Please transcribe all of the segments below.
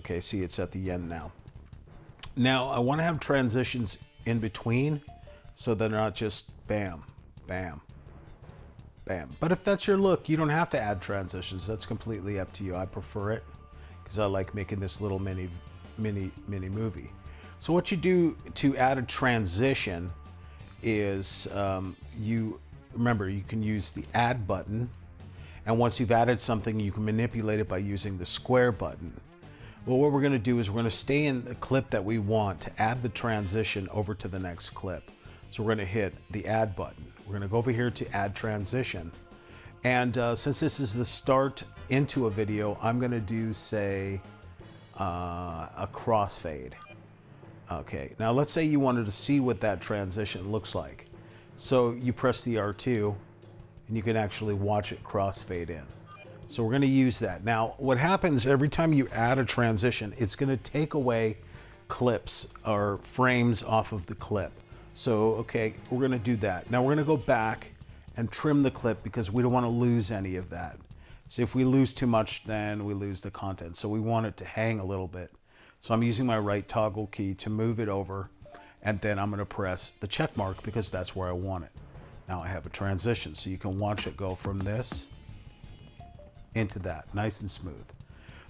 Okay, see, it's at the end now. Now I want to have transitions in between so they're not just bam, bam, bam. But if that's your look, you don't have to add transitions. That's completely up to you. I prefer it because I like making this little mini movie. So what you do to add a transition is you remember you can use the add button, and once you've added something, you can manipulate it by using the square button. Well, what we're going to do is we're going to stay in the clip that we want to add the transition over to the next clip. So we're going to hit the add button. We're going to go over here to add transition. And since this is the start into a video, I'm going to do, say, a crossfade. Okay, now let's say you wanted to see what that transition looks like. So you press the R2 and you can actually watch it crossfade in. So we're going to use that. Now, what happens every time you add a transition, it's going to take away clips or frames off of the clip. So, okay, we're going to do that. Now we're going to go back and trim the clip because we don't want to lose any of that. So if we lose too much, then we lose the content. So we want it to hang a little bit. So I'm using my right toggle key to move it over, and then I'm going to press the check mark because that's where I want it. Now I have a transition, so you can watch it go from this into that, nice and smooth.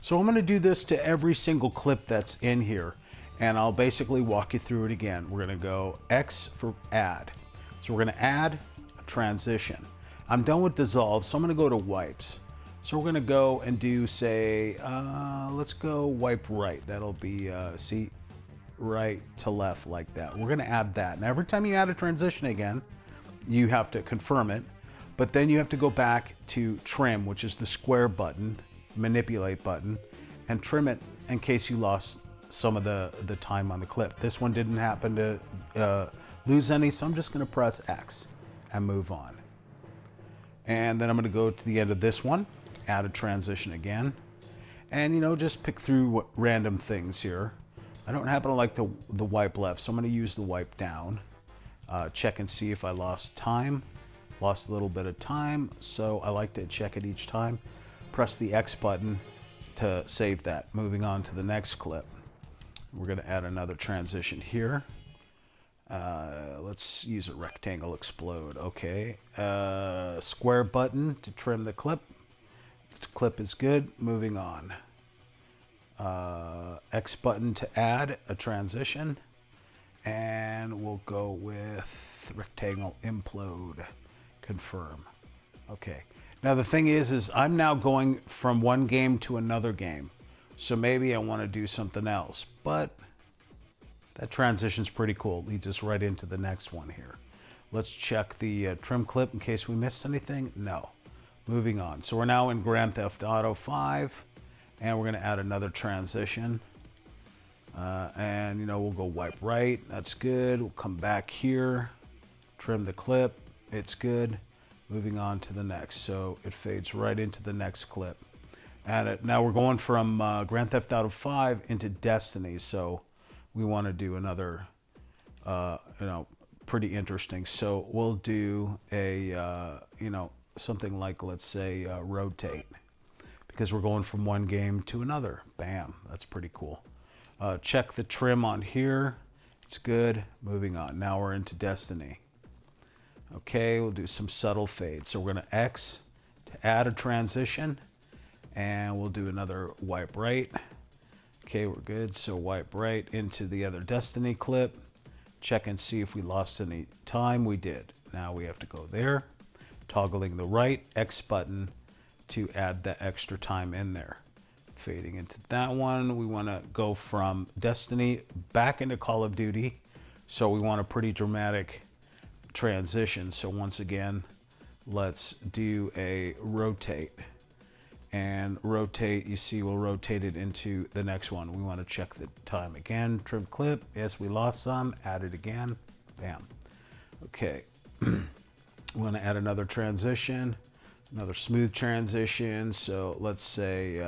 So I'm going to do this to every single clip that's in here, and I'll basically walk you through it again. We're going to go X for add. So we're going to add a transition. I'm done with dissolve, so I'm going to go to wipes. So we're going to go and do, say, let's go wipe right. That'll be, see, right to left like that. We're going to add that. Now every time you add a transition again, you have to confirm it. But then you have to go back to trim, which is the square button, manipulate button, and trim it in case you lost some of the time on the clip. This one didn't happen to lose any, so I'm just going to press X and move on. And then I'm going to go to the end of this one, add a transition again, and you know, just pick through random things here. I don't happen to like the wipe left, so I'm going to use the wipe down. Check and see if I lost time. Lost a little bit of time, so I like to check it each time. Press the X button to save that. Moving on to the next clip. We're going to add another transition here. Let's use a rectangle explode. Okay. Square button to trim the clip. The clip is good. Moving on. X button to add a transition. And we'll go with rectangle implode. Confirm. Okay. Now the thing is I'm now going from one game to another game. So maybe I want to do something else. But that transition's pretty cool. It leads us right into the next one here. Let's check the trim clip in case we missed anything. No. Moving on. So we're now in Grand Theft Auto 5. And we're going to add another transition. And, you know, we'll go wipe right. That's good. We'll come back here. Trim the clip. It's good. Moving on to the next. So it fades right into the next clip. And now we're going from Grand Theft Auto 5 into Destiny. So we want to do another, you know, pretty interesting. So we'll do a, you know, something like, let's say, rotate. Because we're going from one game to another. Bam. That's pretty cool. Check the trim on here. It's good. Moving on. Now we're into Destiny. Okay, we'll do some subtle fade. So we're going to X to add a transition. And we'll do another wipe right. Okay, we're good. So wipe right into the other Destiny clip. Check and see if we lost any time. We did. Now we have to go there. Toggling the right X button to add the extra time in there. Fading into that one. We want to go from Destiny back into Call of Duty. So we want a pretty dramatic transition. So once again, let's do a rotate. And rotate, you see, we'll rotate it into the next one. We want to check the time again. Trim clip. Yes, we lost some. Add it again. Bam. Okay. We want to add another transition. Another smooth transition. So let's say,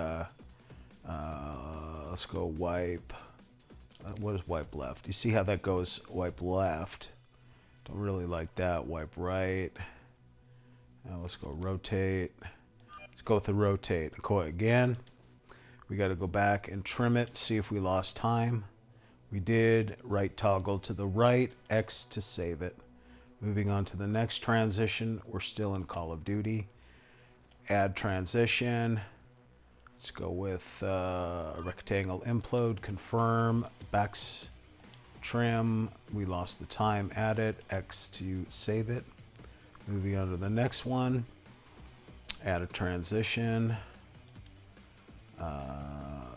let's go wipe. What is wipe left? You see how that goes? Wipe left. Don't really like that. Wipe right. Now let's go rotate. Let's go with the rotate. Go again. We got to go back and trim it, see if we lost time. We did. Right toggle to the right, X to save it. Moving on to the next transition. We're still in Call of Duty. Add transition. Let's go with rectangle implode, confirm, backs, trim. We lost the time, add it, X to save it. Moving on to the next one. Add a transition.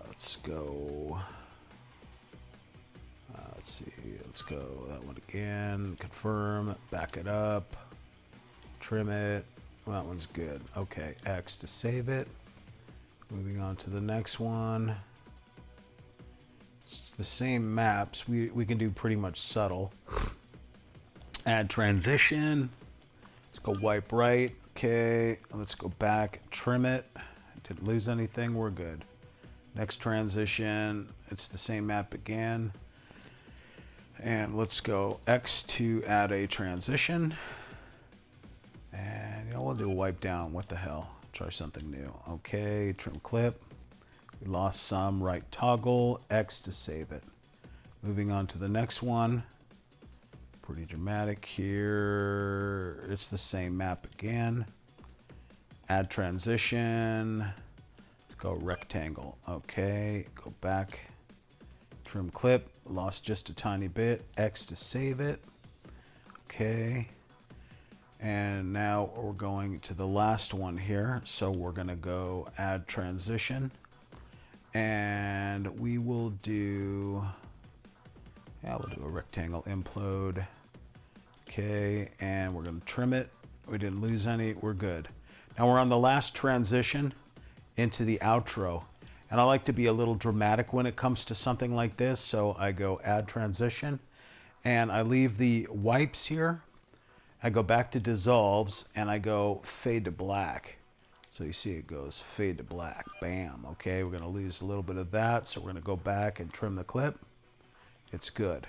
Let's go. Let's see. Let's go that one again. Confirm. Back it up. Trim it. Well, that one's good. Okay. X to save it. Moving on to the next one. It's the same maps. We can do pretty much subtle. Add transition. Let's go wipe right. Okay. Let's go back. Trim it. Didn't lose anything. We're good. Next transition, it's the same map again. And let's go X to add a transition. And you know, we'll do a wipe down. What the hell? Try something new. Okay, trim clip. We lost some. Right toggle, X to save it. Moving on to the next one. Pretty dramatic here. It's the same map again. Add transition. Go rectangle. Okay, go back. Trim clip. Lost just a tiny bit. X to save it. Okay. And now we're going to the last one here. So we're going to go add transition. And we will do... yeah, we'll do a rectangle implode. Okay, and we're going to trim it. We didn't lose any. We're good. Now we're on the last transition into the outro, and I like to be a little dramatic when it comes to something like this, so I go add transition and I leave the wipes here. I go back to dissolves and I go fade to black, so you see it goes fade to black. Bam. Okay, we're going to lose a little bit of that, so we're going to go back and trim the clip. It's good,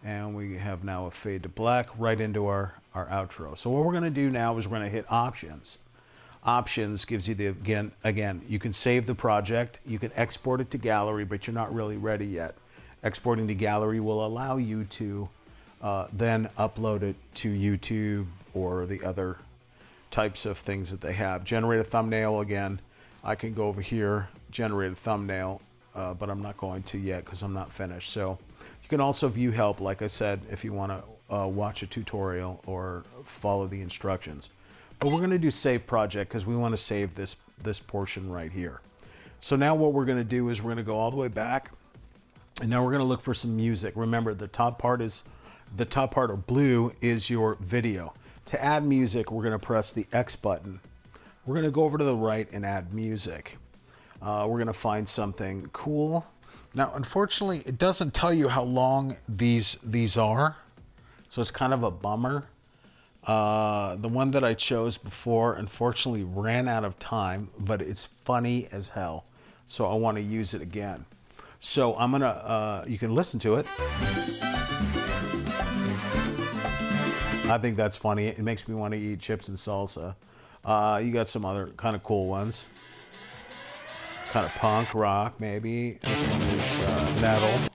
and we have now a fade to black right into our outro. So what we're going to do now is we're going to hit options. Options gives you the, again, you can save the project, you can export it to gallery, but you're not really ready yet. Exporting to gallery will allow you to then upload it to YouTube or the other types of things that they have. Generate a thumbnail, again, I can go over here, generate a thumbnail, but I'm not going to yet because I'm not finished. So you can also view help, like I said, if you want to watch a tutorial or follow the instructions. But we're going to do save project because we want to save this portion right here. So now what we're going to do is we're going to go all the way back, and now we're going to look for some music. Remember, the top part of blue is your video. To add music, we're going to press the X button. We're going to go over to the right and add music. We're going to find something cool. Now, unfortunately, it doesn't tell you how long these are, so it's kind of a bummer. The one that I chose before unfortunately ran out of time, but it's funny as hell, so I want to use it again. So I'm gonna you can listen to it. I think that's funny. It makes me want to eat chips and salsa. You got some other kind of cool ones, kind of punk rock maybe. This one is metal.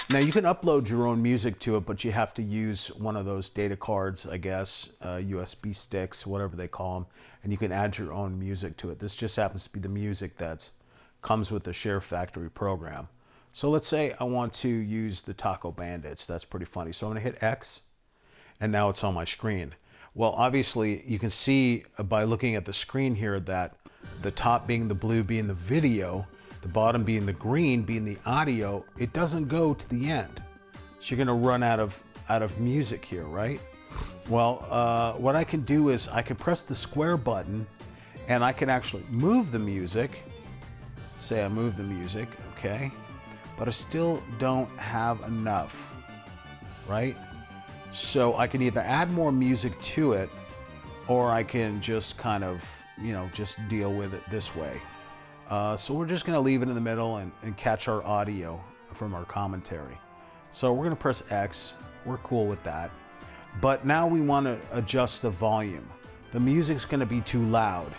Now you can upload your own music to it, but you have to use one of those data cards, I guess, USB sticks, whatever they call them, and you can add your own music to it. This just happens to be the music that comes with the SHAREfactory program. So let's say I want to use the Taco Bandits. That's pretty funny. So I'm going to hit X, and now it's on my screen. Well, obviously, you can see by looking at the screen here that the top being the blue being the video, the bottom being the green being the audio, it doesn't go to the end. So you're going to run out of music here, right? Well, what I can do is I can press the square button and I can actually move the music. Say I move the music, okay? But I still don't have enough, right? So I can either add more music to it, or I can just kind of, you know, just deal with it this way. So we're just going to leave it in the middle and catch our audio from our commentary. So we're going to press X. We're cool with that. But now we want to adjust the volume. The music's going to be too loud.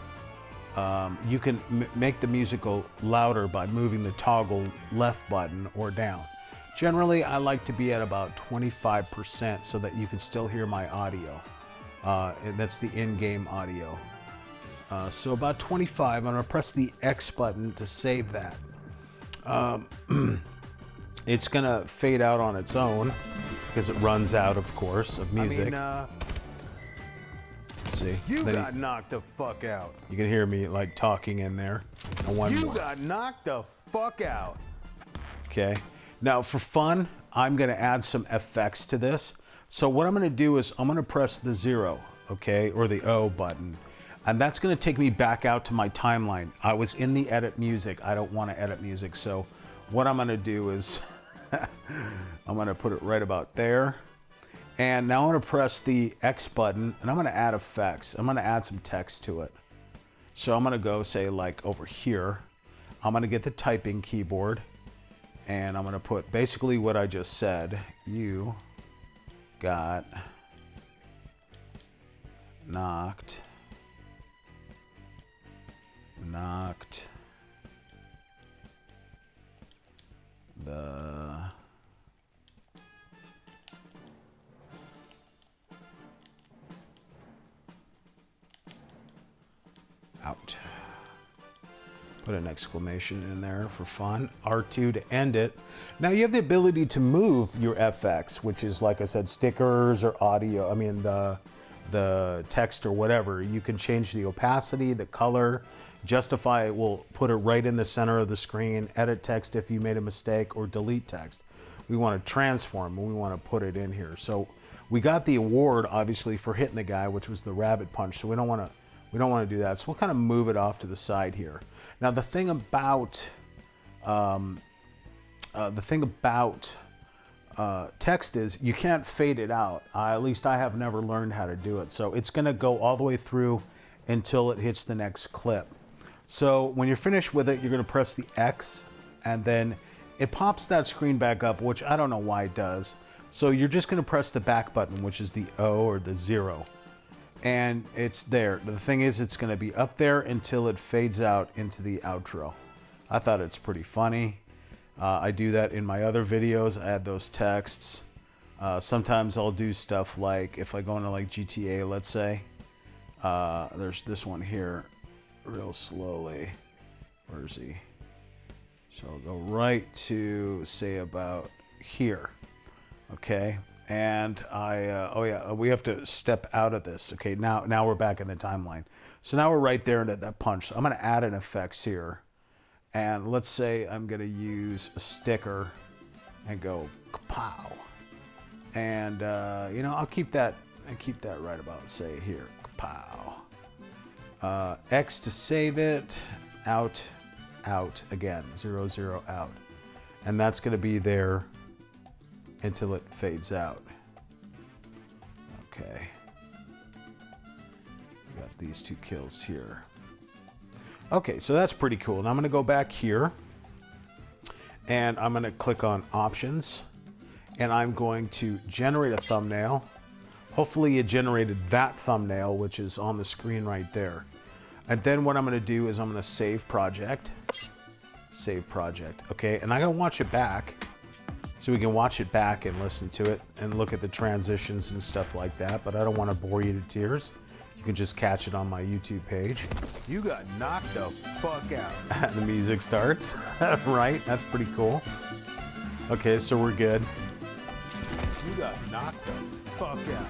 You can make the music go louder by moving the toggle left button or down. Generally, I like to be at about 25% so that you can still hear my audio. And that's the in-game audio. So about 25, I'm going to press the X button to save that. It's going to fade out on its own because it runs out, of course, of music. See? You got knocked the fuck out. You can hear me like talking in there. And one more. Got knocked the fuck out. Okay. Now for fun, I'm going to add some effects to this. So what I'm going to do is I'm going to press the 0, okay, or the O button. And that's going to take me back out to my timeline. I was in the edit music. I don't want to edit music. So what I'm going to do is I'm going to put it right about there. And now I'm going to press the X button and I'm going to add effects. I'm going to add some text to it. So I'm going to go say like over here. I'm going to get the typing keyboard and I'm going to put basically what I just said. You got knocked the out. Put an exclamation in there for fun. R2 to end it. Now you have the ability to move your FX, which is, like I said, stickers or audio. I mean, the text or whatever. You can change the opacity, the color. Justify will put it right in the center of the screen. Edit text if you made a mistake, or delete text. We want to transform and we want to put it in here. So we got the award obviously for hitting the guy, which was the rabbit punch. So we don't want to do that. So we'll kind of move it off to the side here. Now the thing about text is you can't fade it out. At least I have never learned how to do it. So it's going to go all the way through until it hits the next clip. So when you're finished with it, you're going to press the X and then it pops that screen back up, which I don't know why it does. So you're just going to press the back button, which is the O or the 0. And it's there. The thing is, it's going to be up there until it fades out into the outro. I thought it's pretty funny. I do that in my other videos. I add those texts. Sometimes I'll do stuff like if I go into like GTA, let's say. There's this one here, real slowly. Where is he? So I'll go right to say about here. Okay. And oh yeah, we have to step out of this. Okay, now we're back in the timeline. So now we're right there at that punch. So I'm going to add an effects here. And let's say I'm going to use a sticker and go kapow. And you know, I'll keep that right about say here, kapow. X to save it, out again, 0, 0, out. And that's going to be there until it fades out. Okay. We got these 2 kills here. Okay, so that's pretty cool. Now I'm going to go back here and I'm going to click on options and I'm going to generate a thumbnail. Hopefully it generated that thumbnail, which is on the screen right there. And then what I'm going to do is I'm going to save project. Save project. Okay, and I'm going to watch it back. So we can watch it back and listen to it and look at the transitions and stuff like that. But I don't want to bore you to tears. You can just catch it on my YouTube page. You got knocked the fuck out. The music starts. Right? That's pretty cool. Okay, so we're good. You got knocked the fuck out.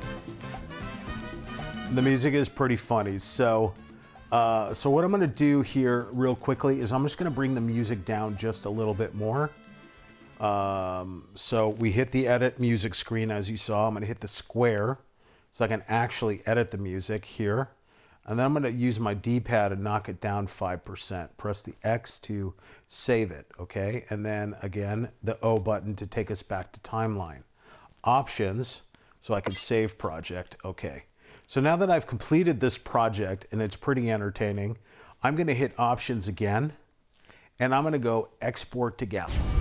The music is pretty funny. So what I'm going to do here real quickly is I'm just going to bring the music down just a little bit more. So we hit the edit music screen as you saw. I'm going to hit the square so I can actually edit the music here. And then I'm going to use my D-pad and knock it down 5%. Press the X to save it, okay? And then again, the O button to take us back to timeline. Options, so I can save project, okay. So now that I've completed this project and it's pretty entertaining, I'm going to hit options again and I'm going to go export to gallery.